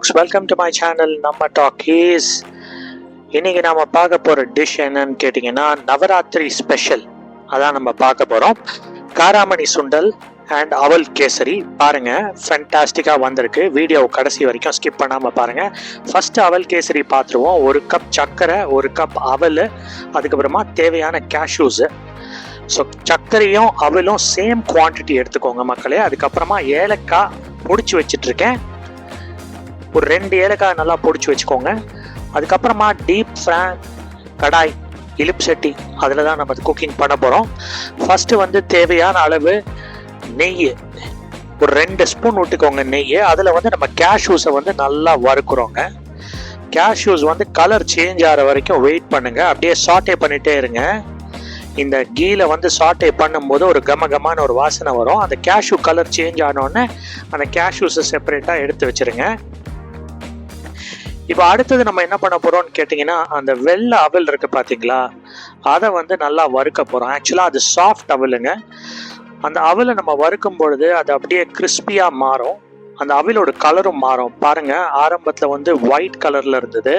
folks, welcome to my channel Namma Talkies. இன்னைக்கு நாம பார்க்க போற டிஷ் என்னன்னு கேட்டிங்கன்னா நவராத்திரி ஸ்பெஷல். அதான் நம்ம பார்க்க போறோம். காராமணி சுண்டல் அண்ட் அவல் கேசரி. பாருங்க, ஃபேண்டாஸ்டிக்கா வந்திருக்கு. வீடியோ கடைசி வரைக்கும் ஸ்கிப் பண்ணாம பாருங்க. ஃபர்ஸ்ட் அவல் கேசரி பார்த்துருவோம். 1 கப் சர்க்கரை, 1 கப் அவல், அதுக்கப்புறமா தேவையான கேஷ்யூஸ். ஸோ சர்க்கரையும் அவலும் சேம் குவான்டிட்டி எடுத்துக்கோங்க மக்களே. அதுக்கப்புறமா ஏலக்காய் பொடிச்சு வச்சுட்டு இருக்கேன். ஒரு 2 ஏலக்காய் நல்லா பொடிச்சு வச்சுக்கோங்க. அதுக்கப்புறமா டீப் ஃப்ரை கடாய் இலிப் சட்டி, அதில் தான் நம்ம குக்கிங் பண்ண போகிறோம். ஃபர்ஸ்ட் வந்து தேவையான அளவு நெய், ஒரு 2 ஸ்பூன் விட்டுக்கோங்க நெய். அதில் வந்து நம்ம கேஷ்யூஸை வந்து நல்லா வறுக்குறோங்க. கேஷ்யூஸ் வந்து கலர் சேஞ்ச் ஆகிற வரைக்கும் வெயிட் பண்ணுங்க. அப்படியே சாட்டே பண்ணிட்டே இருங்க. இந்த கீல வந்து சாட்டே பண்ணும்போது ஒரு கமகமான ஒரு வாசனை வரும். அந்த கேஷ்யூ கலர் சேஞ்ச் ஆனோடனே அந்த கேஷ்யூஸை செப்பரேட்டாக எடுத்து வச்சிருங்க. இப்போ அடுத்தது நம்ம என்ன பண்ண போறோம்னு கேட்டிங்கன்னா, அந்த வெள்ளை அவல் இருக்கு பார்த்தீங்களா, அதை வந்து நல்லா வறுக்க போகிறோம். ஆக்சுவலாக அது சாஃப்ட் அவலுங்க. அந்த அவலை நம்ம வறுக்கும் பொழுது அது அப்படியே கிறிஸ்பியாக மாறும். அந்த அவிலோட கலரும் மாறும். பாருங்க, ஆரம்பத்தில் வந்து ஒயிட் கலர்ல இருந்தது.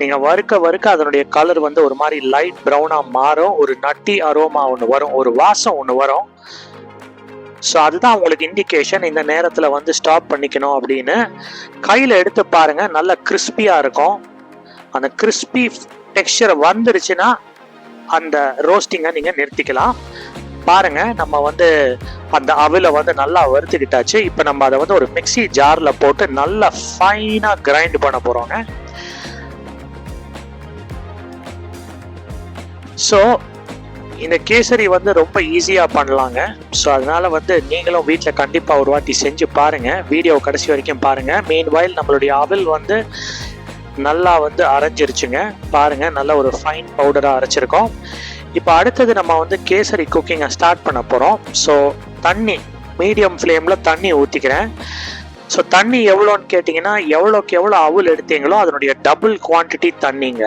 நீங்கள் வறுக்க வறுக்க அதனுடைய கலர் வந்து ஒரு மாதிரி லைட் ப்ரௌனாக மாறும். ஒரு நட்டி அரோமா ஒன்று வரும், ஒரு வாசம் ஒன்று வரும். ஸோ அதுதான் உங்களுக்கு இண்டிகேஷன் இந்த நேரத்தில் வந்து ஸ்டாப் பண்ணிக்கணும் அப்படின்னு. கையில் எடுத்து பாருங்க, நல்ல கிறிஸ்பியாக இருக்கும். அந்த கிறிஸ்பி டெக்ஸ்சர் வந்துருச்சுன்னா அந்த ரோஸ்டிங்கை நீங்கள் நிறுத்திக்கலாம். பாருங்க, நம்ம வந்து அந்த அவில வந்து நல்லா வறுத்துக்கிட்டாச்சு. இப்போ நம்ம அதை வந்து ஒரு மிக்ஸி ஜாரில் போட்டு நல்லா ஃபைனாக கிரைண்ட் பண்ண போகிறோங்க. ஸோ இந்த கேசரி வந்து ரொம்ப ஈஸியாக பண்ணலாங்க. ஸோ அதனால வந்து நீங்களும் வீட்டில் கண்டிப்பாக ஒரு வாட்டி செஞ்சு பாருங்க. வீடியோ கடைசி வரைக்கும் பாருங்க. மீன்வைல் நம்மளுடைய அவல் வந்து நல்லா வந்து அரைஞ்சிருச்சுங்க. பாருங்க, நல்ல ஒரு ஃபைன் பவுடராக அரைச்சிருக்கோம். இப்போ அடுத்தது நம்ம வந்து கேசரி குக்கிங்கை ஸ்டார்ட் பண்ண போகிறோம். ஸோ தண்ணி மீடியம் ஃப்ளேமில் தண்ணி ஊற்றிக்கிறேன். ஸோ தண்ணி எவ்வளோன்னு கேட்டிங்கன்னா, எவ்வளோக்கு எவ்வளோ அவல் எடுத்தீங்களோ அதனுடைய டபுள் குவான்டிட்டி தண்ணிங்க.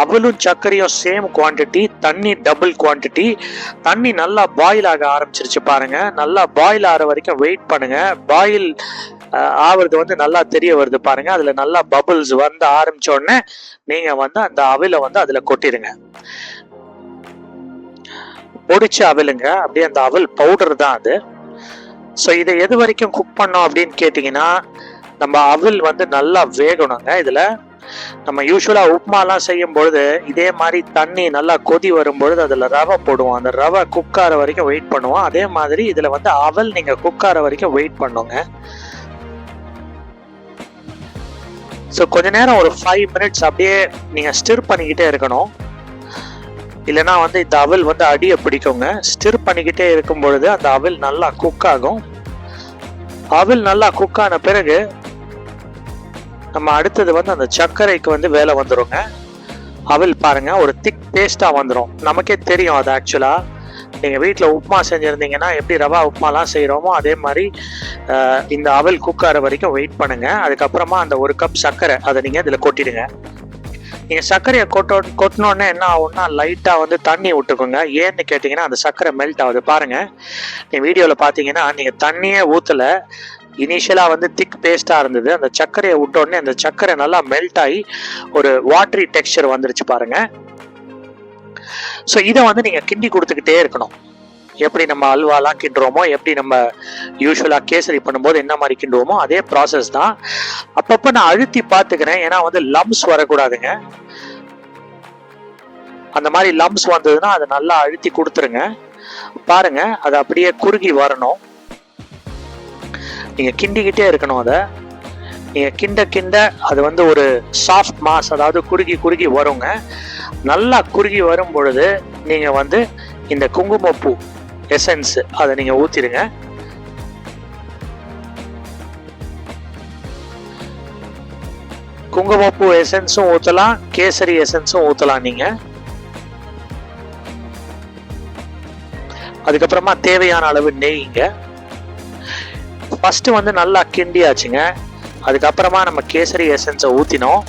அவலும் சர்க்கரையும் சேம் குவான்டிட்டி, தண்ணி டபுள் குவான்டிட்டி. தண்ணி நல்லா பாயில் ஆக ஆரம்பிச்சிருச்சு பாருங்க. நல்லா பாயில் ஆகிற வரைக்கும் வெயிட் பண்ணுங்க. பாயில் ஆகிறது வந்து நல்லா தெரிய வருது பாருங்க. அதில் நல்லா பபுள்ஸ் வந்து ஆரம்பிச்ச உடனே நீங்கள் வந்து அந்த அவிலை வந்து அதில் கொட்டிடுங்க. பொடிச்ச அவிலுங்க, அப்படியே அந்த அவல் பவுடர் தான் அது. ஸோ இதை எது வரைக்கும் குக் பண்ணோம் அப்படின்னு கேட்டிங்கன்னா, நம்ம அவல் வந்து நல்லா வேகணுங்க. இதில் நம்ம யூஸ்வலாக உப்புமாலாம் செய்யும் பொழுது இதே மாதிரி தண்ணி நல்லா கொதி வரும்பொழுது அதில் ரவை போடுவோம். அந்த ரவை குக் ஆகிற வரைக்கும் வெயிட் பண்ணுவோம். அதே மாதிரி இதில் வந்து அவல் நீங்கள் குக் ஆகிற வரைக்கும் வெயிட் பண்ணுங்க. ஸோ கொஞ்ச நேரம் ஒரு 5 மினிட்ஸ் அப்படியே நீங்கள் ஸ்டிர் பண்ணிக்கிட்டே இருக்கணும். இல்லைன்னா வந்து இந்த அவல் வந்து அடியை பிடிக்குங்க. ஸ்டிர் பண்ணிக்கிட்டே இருக்கும் பொழுது அந்த அவல் நல்லா குக் ஆகும். அவல் நல்லா குக் ஆன பிறகு நம்ம அடுத்தது வந்து அந்த சர்க்கரைக்கு வந்து வேலை வந்துடுங்க. அவல் பாருங்க, ஒரு திக் பேஸ்டாக வந்துடும். நமக்கே தெரியும் அது. ஆக்சுவலாக நீங்கள் வீட்டில் உப்புமா செஞ்சுருந்தீங்கன்னா எப்படி ரவா உப்புமாலாம் செய்கிறோமோ அதே மாதிரி இந்த அவல் குக் ஆகிற வரைக்கும் வெயிட் பண்ணுங்க. அதுக்கப்புறமா அந்த 1 கப் சர்க்கரை அதை நீங்கள் இதில் கொட்டிடுங்க. நீங்கள் சர்க்கரையை கொட்டினோடனே என்ன ஆகும்னா, லைட்டாக வந்து தண்ணி விட்டுக்கோங்க. ஏன்னு கேட்டிங்கன்னா அந்த சர்க்கரை மெல்ட் ஆகுது. பாருங்கள், நீங்கள் வீடியோவில் பார்த்தீங்கன்னா நீங்கள் தண்ணியே ஊற்றலை. இனிஷியலாக வந்து திக் பேஸ்ட்டாக இருந்தது. அந்த சர்க்கரையை விட்டோடனே அந்த சர்க்கரை நல்லா மெல்ட் ஆகி ஒரு வாட்டரி டெக்ஸ்சர் வந்துருச்சு பாருங்கள். ஸோ இதை வந்து நீங்கள் கிண்டி கொடுத்துக்கிட்டே இருக்கணும். எப்படி நம்ம அல்வாலாம் கிண்டுறோமோ, எப்படி நம்ம யூஸ்வலாக கேசரி பண்ணும்போது என்ன மாதிரி கிண்டுவோமோ அதே ப்ராசஸ் தான். அப்பப்போ நான் அழுத்தி பார்த்துக்கிறேன், ஏன்னா வந்து லம்ஸ் வரக்கூடாதுங்க. அந்த மாதிரி லம்ஸ் வந்ததுன்னா அதை நல்லா அழுத்தி கொடுத்துருங்க. பாருங்க, அது அப்படியே குறுகி வரணும். நீங்கள் கிண்டிக்கிட்டே இருக்கணும். அதை நீங்கள் கிண்ட கிண்ட அது வந்து ஒரு சாஃப்ட் மாஸ், அதாவது குறுகி குறுகி வருங்க. நல்லா குறுகி வரும் பொழுது நீங்கள் வந்து இந்த குங்குமப்பூ எசன்ஸ் அதை நீங்கள் ஊற்றிடுங்க. குங்குமப்பூ எசன்ஸும் ஊற்றலாம், கேசரி எசன்ஸும் ஊற்றலாம் நீங்கள். அதுக்கப்புறமா தேவையான அளவு நெய்ங்க. ஃபர்ஸ்ட் வந்து நல்லா கிண்டியாச்சுங்க. அதுக்கப்புறமா நம்ம கேசரி எசன்ஸை ஊற்றினோம்.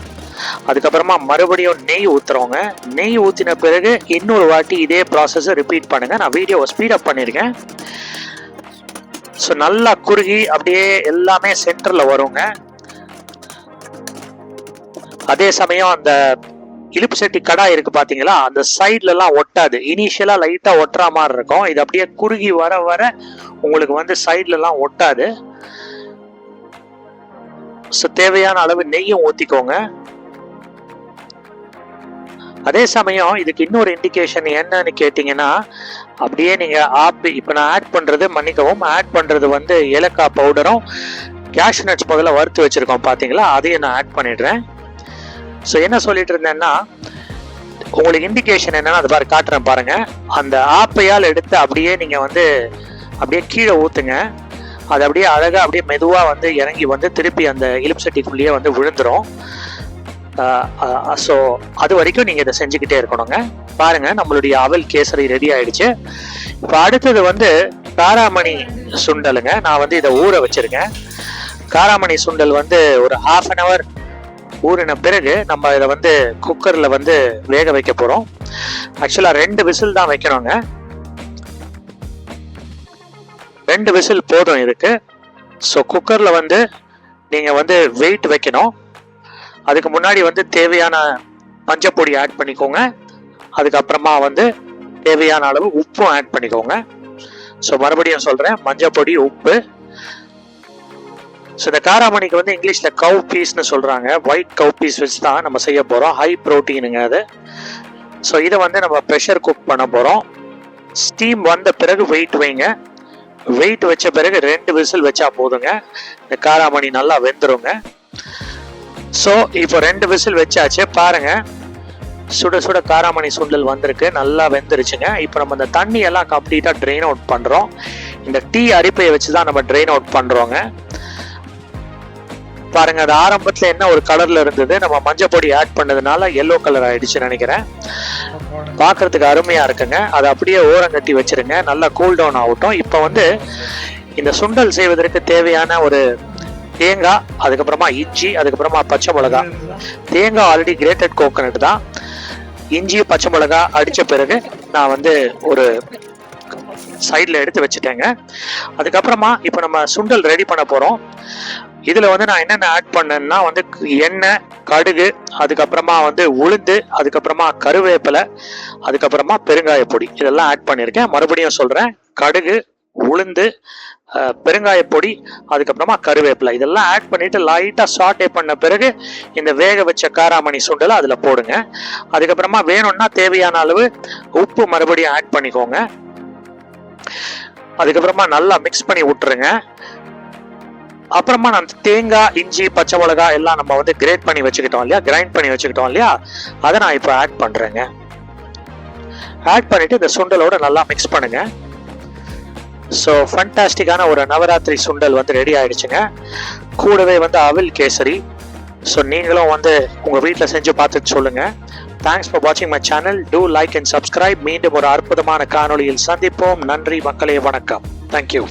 அதுக்கப்புறமா மறுபடியும் நெய் ஊற்றுறோங்க. நெய் ஊற்றின பிறகு இன்னொரு வாட்டி இதே ப்ராசஸை ரிப்பீட் பண்ணுங்கள். நான் வீடியோவை ஸ்பீடப் பண்ணியிருக்கேன். ஸோ நல்லா குறுகி அப்படியே எல்லாமே சென்டரில் வருங்க. அதே சமயம் அந்த இழுப்பு சட்டி கடாய் இருக்கு பாத்தீங்களா, அந்த சைட்ல எல்லாம் ஒட்டாது. இனிஷியலா லைட்டா ஒட்டுற மாதிரி இருக்கும். இது அப்படியே குறுகி வர வர உங்களுக்கு வந்து சைட்ல எல்லாம் ஒட்டாது. தேவையான அளவு நெய்யும் ஊத்திக்கோங்க. அதே சமயம் இதுக்கு இன்னொரு இண்டிகேஷன் என்னன்னு கேட்டீங்கன்னா, அப்படியே நீங்க இப்ப நான் ஆட் பண்றது, மன்னிக்கவும், ஆட் பண்றது வந்து ஏலக்காய் பவுடரும் கேஷ்யூ நட்ஸ் முதல்ல வறுத்து வச்சிருக்கோம் பாத்தீங்களா, அதையும் நான் ஆட் பண்ணிடுறேன். ஸோ என்ன சொல்லிட்டு இருந்தேன்னா, உங்களுக்கு இண்டிகேஷன் என்னன்னா அது பாரு காட்டுறேன் பாருங்க. அந்த ஆப்பையால் எடுத்து அப்படியே நீங்க வந்து அப்படியே கீழே ஊத்துங்க. அது அப்படியே அழகா அப்படியே மெதுவா வந்து இறங்கி வந்து திருப்பி அந்த இலுப்பு சட்டிக்குள்ளேயே வந்து விழுந்துரும். ஸோ அது வரைக்கும் நீங்க இதை செஞ்சுக்கிட்டே இருக்கணுங்க. பாருங்க, நம்மளுடைய அவல் கேசரி ரெடி ஆயிடுச்சு. இப்போ அடுத்தது வந்து காராமணி சுண்டலுங்க. நான் வந்து இதை ஊற வச்சிருக்கேன். காராமணி சுண்டல் வந்து ஒரு 1/2 an hour ஊறின பிறகு நம்ம இதை வந்து குக்கர்ல வந்து வேக வைக்க போறோம். ஆக்சுவலா 2 விசில் தான் வைக்கணுங்க. 2 விசில் போதும் இருக்கு. ஸோ குக்கர்ல வந்து நீங்க வந்து வெயிட் வைக்கணும். அதுக்கு முன்னாடி வந்து தேவையான மஞ்சப்பொடி ஆட் பண்ணிக்கோங்க. அதுக்கப்புறமா வந்து தேவையான அளவு உப்பும் ஆட் பண்ணிக்கோங்க. ஸோ மறுபடியும் சொல்றேன், மஞ்சப்பொடி, உப்பு. ஸோ இந்த காராமணிக்கு வந்து இங்கிலீஷ்ல கவ் பீஸ்ன்னு சொல்றாங்க. ஒயிட் கவ் பீஸ் வச்சு தான் நம்ம செய்ய போறோம். ஹை ப்ரோட்டீனுங்க அது. ஸோ இதை வந்து நம்ம ப்ரெஷர் குக் பண்ண போறோம். ஸ்டீம் வந்த பிறகு வெயிட் வைங்க. வெயிட் வச்ச பிறகு 2 விசில் வச்சா போதுங்க. இந்த காராமணி நல்லா வெந்துருங்க. ஸோ இப்போ 2 விசில் வச்சாச்சு. பாருங்க, சுட சுட காராமணி சுண்டல் வந்திருக்கு, நல்லா வெந்துருச்சுங்க. இப்போ நம்ம இந்த தண்ணி எல்லாம் கம்ப்ளீட்டா ட்ரெயின் அவுட் பண்றோம். இந்த டீ அரிப்பையை வச்சுதான் நம்ம ட்ரெயின் அவுட் பண்றோங்க. பாருங்க, அது ஆரம்பத்துல என்ன ஒரு கலர்ல இருந்தது, நம்ம மஞ்சள் பொடி ஆட் பண்ணதுனால எல்லோ கலர் ஆயிடுச்சுன்னு நினைக்கிறேன். பாக்குறதுக்கு அருமையா இருக்குங்க. அதை அப்படியே ஓரங்கட்டி வச்சிருங்க, நல்லா கூல் டவுன் ஆகட்டும். இப்போ வந்து இந்த சுண்டல் செய்வதற்கு தேவையான ஒரு தேங்காய், அதுக்கப்புறமா இஞ்சி, அதுக்கப்புறமா பச்சை மிளகாய். தேங்காய் ஆல்ரெடி கிரேட்டட் கோகனட் தான். இஞ்சி, பச்சை மிளகாய் அடிச்ச பிறகு நான் வந்து ஒரு சைட்ல எடுத்து வச்சுட்டேங்க. அதுக்கப்புறமா இப்போ நம்ம சுண்டல் ரெடி பண்ண போறோம். இதுல வந்து நான் என்னென்ன ஆட் பண்ணேன்னா வந்து எண்ணெய், கடுகு, அதுக்கப்புறமா வந்து உளுந்து, அதுக்கப்புறமா கருவேப்பிலை, அதுக்கப்புறமா பெருங்காய பொடி, இதெல்லாம் ஆட் பண்ணியிருக்கேன். மறுபடியும் சொல்றேன், கடுகு, உளுந்து, பெருங்காய பொடி, அதுக்கப்புறமா கருவேப்பிலை, இதெல்லாம் ஆட் பண்ணிட்டு லைட்டா சாட்டே பண்ண பிறகு இந்த வேக வச்ச காராமணி சுண்டலை அதுல போடுங்க. அதுக்கப்புறமா வேணும்னா தேவையான அளவு உப்பு மறுபடியும் ஆட் பண்ணிக்கோங்க. அதுக்கப்புறமா நல்லா மிக்ஸ் பண்ணி விட்டுருங்க. அப்புறமா நான் தேங்காய், இஞ்சி, பச்சை மிளகாய் எல்லாம் நம்ம வந்து கிரேட் பண்ணி வச்சுக்கிட்டோம் இல்லையா, கிரைண்ட் பண்ணி வச்சுக்கிட்டோம் இல்லையா, அதை நான் இப்போ ஆட் பண்றேங்க. ஆட் பண்ணிட்டு இந்த சுண்டலோட நல்லா மிக்ஸ் பண்ணுங்க. ஸோ ஃபண்டாஸ்டிக்கான ஒரு நவராத்திரி சுண்டல் வந்து ரெடி ஆயிடுச்சுங்க. கூடவே வந்து அவல் கேசரி. ஸோ நீங்களும் வந்து உங்க வீட்டில் செஞ்சு பார்த்துட்டு சொல்லுங்க. தேங்க்ஸ் ஃபார் வாட்சிங் my channel. Do like and subscribe. மீண்டும் ஒரு அற்புதமான காணொளியில் சந்திப்போம். நன்றி மக்களே, வணக்கம். தேங்க்யூ.